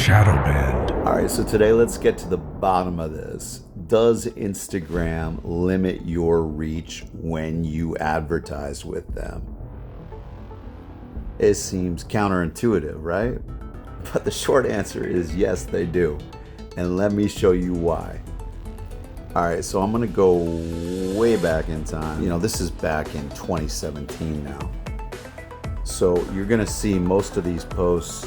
Shadowbanned. All right, so today let's get to the bottom of this. Does Instagram limit your reach when you advertise with them? It seems counterintuitive, right? But the short answer is yes, they do. And let me show you why. All right, so I'm gonna go way back in time. You know, this is back in 2017 now. So you're gonna see most of these posts,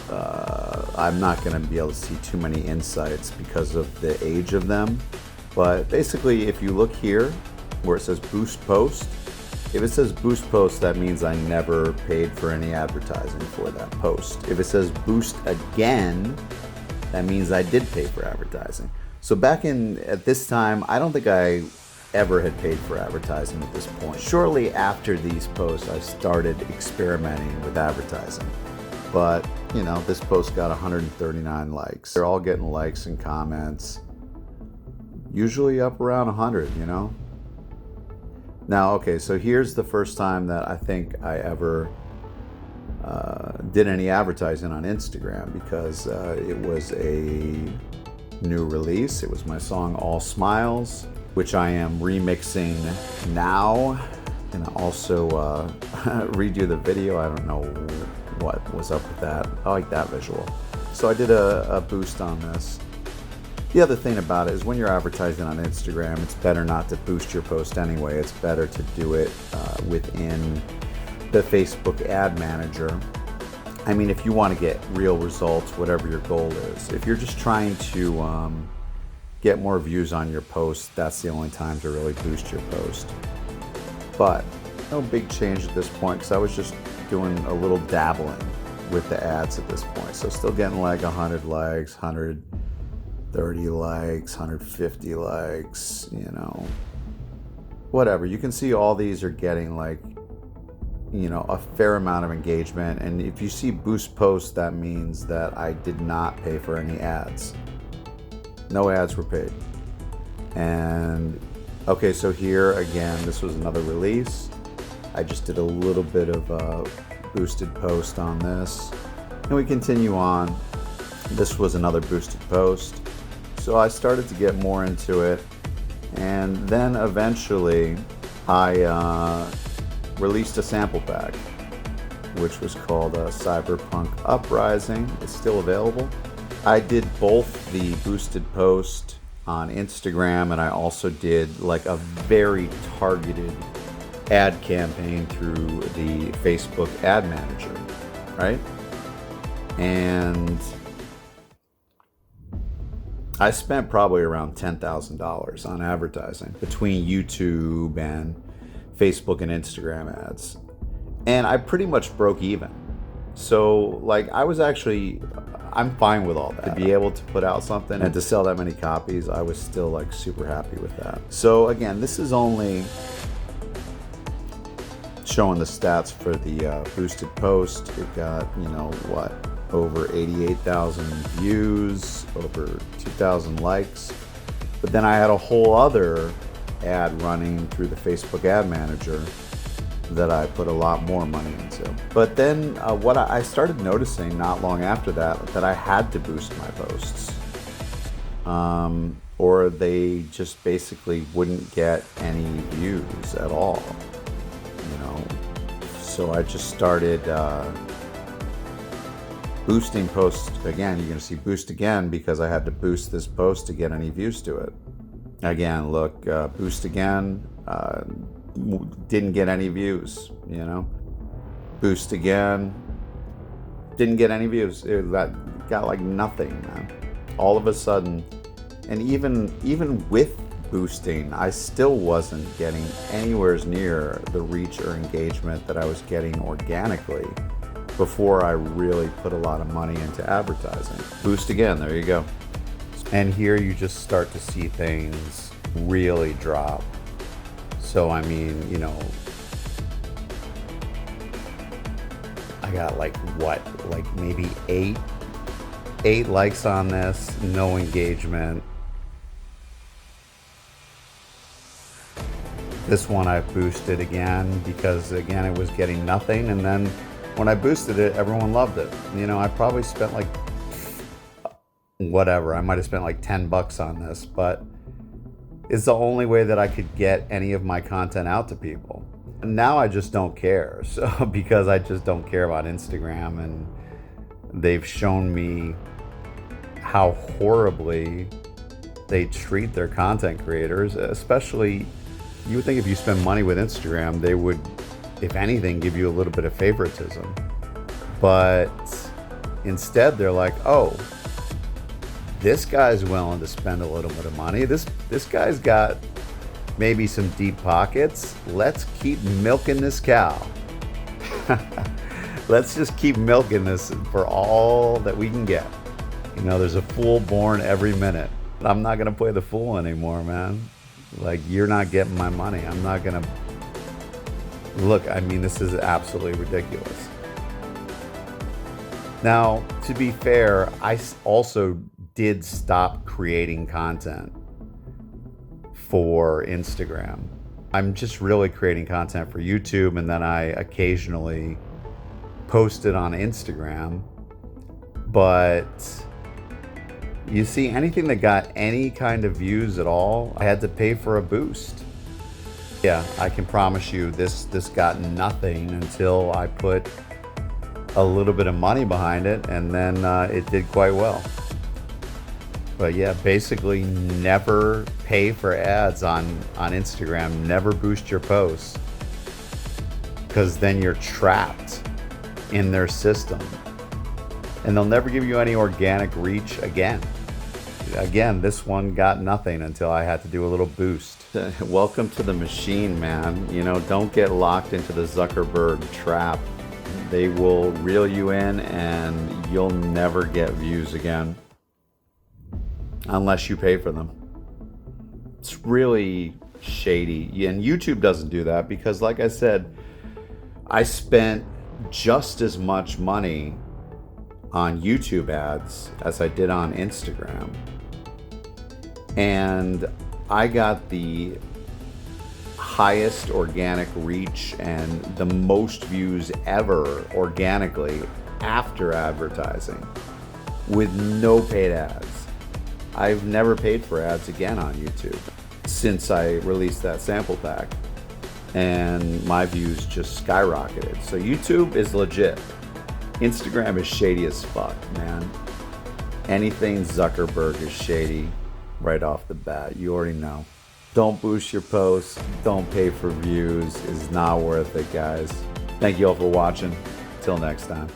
I'm not gonna be able to see too many insights because of the age of them. But basically, if you look here where it says boost post, if it says boost post, that means I never paid for any advertising for that post. If it says boost again, that means I did pay for advertising. So back at this time, I don't think I ever had paid for advertising at this point. Shortly after these posts, I started experimenting with advertising. But, you know, this post got 139 likes. They're all getting likes and comments, usually up around 100, you know? Now, okay, so here's the first time that I think I ever did any advertising on Instagram, because it was a new release. It was my song All Smiles, which I am remixing now, and also redo the video. I don't know what was up with that. I like that visual. So I did a boost on this. The other thing about it is when you're advertising on Instagram, it's better not to boost your post anyway. It's better to do it within the Facebook ad manager. I mean, if you want to get real results, whatever your goal is. If you're just trying to get more views on your post, that's the only time to really boost your post. But no big change at this point, because I was just doing a little dabbling with the ads at this point. So still getting like 100 likes, 130 likes, 150 likes, you know, whatever. You can see all these are getting like, you know, a fair amount of engagement. And if you see boost post, that means that I did not pay for any ads. No ads were paid. And okay, so here again, this was another release. I just did a little bit of a boosted post on this, and we continue on. This was another boosted post. So I started to get more into it, and then eventually I released a sample pack, which was called Cyberpunk Uprising. It's still available. I did both the boosted post on Instagram, and I also did like a very targeted ad campaign through the Facebook ad manager, right? And I spent probably around $10,000 on advertising between YouTube and Facebook and Instagram ads. And I pretty much broke even. So like I'm fine with all that. To be able to put out something and to sell that many copies, I was still like super happy with that. So again, this is only showing the stats for the boosted post. It got, you know, what, over 88,000 views, over 2,000 likes. But then I had a whole other ad running through the Facebook ad manager that I put a lot more money into. But then what I started noticing not long after that I had to boost my posts, or they just basically wouldn't get any views at all, you know. So I just started boosting posts again. You're gonna see boost again because I had to boost this post to get any views to it. Again, look, boost again, didn't get any views, you know. Boost again, didn't get any views. That got like nothing, man. All of a sudden, and even with boosting, I still wasn't getting anywhere near the reach or engagement that I was getting organically before I really put a lot of money into advertising. Boost again, there you go. And here you just start to see things really drop. So I mean, you know, I got like what, like maybe eight likes on this, no engagement. This one I boosted again because again it was getting nothing, and then when I boosted it, everyone loved it. You know, I probably spent like whatever. I might have spent like $10 on this, but it's the only way that I could get any of my content out to people. And now I just don't care. So because I just don't care about Instagram, and they've shown me how horribly they treat their content creators. Especially, you would think if you spend money with Instagram, they would, if anything, give you a little bit of favoritism. But instead, they're like, oh, this guy's willing to spend a little bit of money. This guy's got maybe some deep pockets. Let's keep milking this cow. Let's just keep milking this for all that we can get. You know, there's a fool born every minute. I'm not gonna play the fool anymore, man. Like, you're not getting my money. I'm not gonna. Look, I mean, this is absolutely ridiculous. Now, to be fair, I also did stop creating content for Instagram. I'm just really creating content for YouTube, and then I occasionally post it on Instagram. But you see, anything that got any kind of views at all, I had to pay for a boost. Yeah, I can promise you this got nothing until I put a little bit of money behind it, and then it did quite well. But yeah, basically never pay for ads on Instagram. Never boost your posts, because then you're trapped in their system, and they'll never give you any organic reach again. Again, this one got nothing until I had to do a little boost. Welcome to the machine, man. You know, don't get locked into the Zuckerberg trap. They will reel you in, and you'll never get views again unless you pay for them. It's really shady. And YouTube doesn't do that because, like I said, I spent just as much money on YouTube ads as I did on Instagram. And I got the highest organic reach and the most views ever organically after advertising with no paid ads. I've never paid for ads again on YouTube since I released that sample pack, and my views just skyrocketed. So YouTube is legit. Instagram is shady as fuck, man. Anything Zuckerberg is shady right off the bat. You already know. Don't boost your posts. Don't pay for views. It's not worth it, guys. Thank you all for watching. Till next time.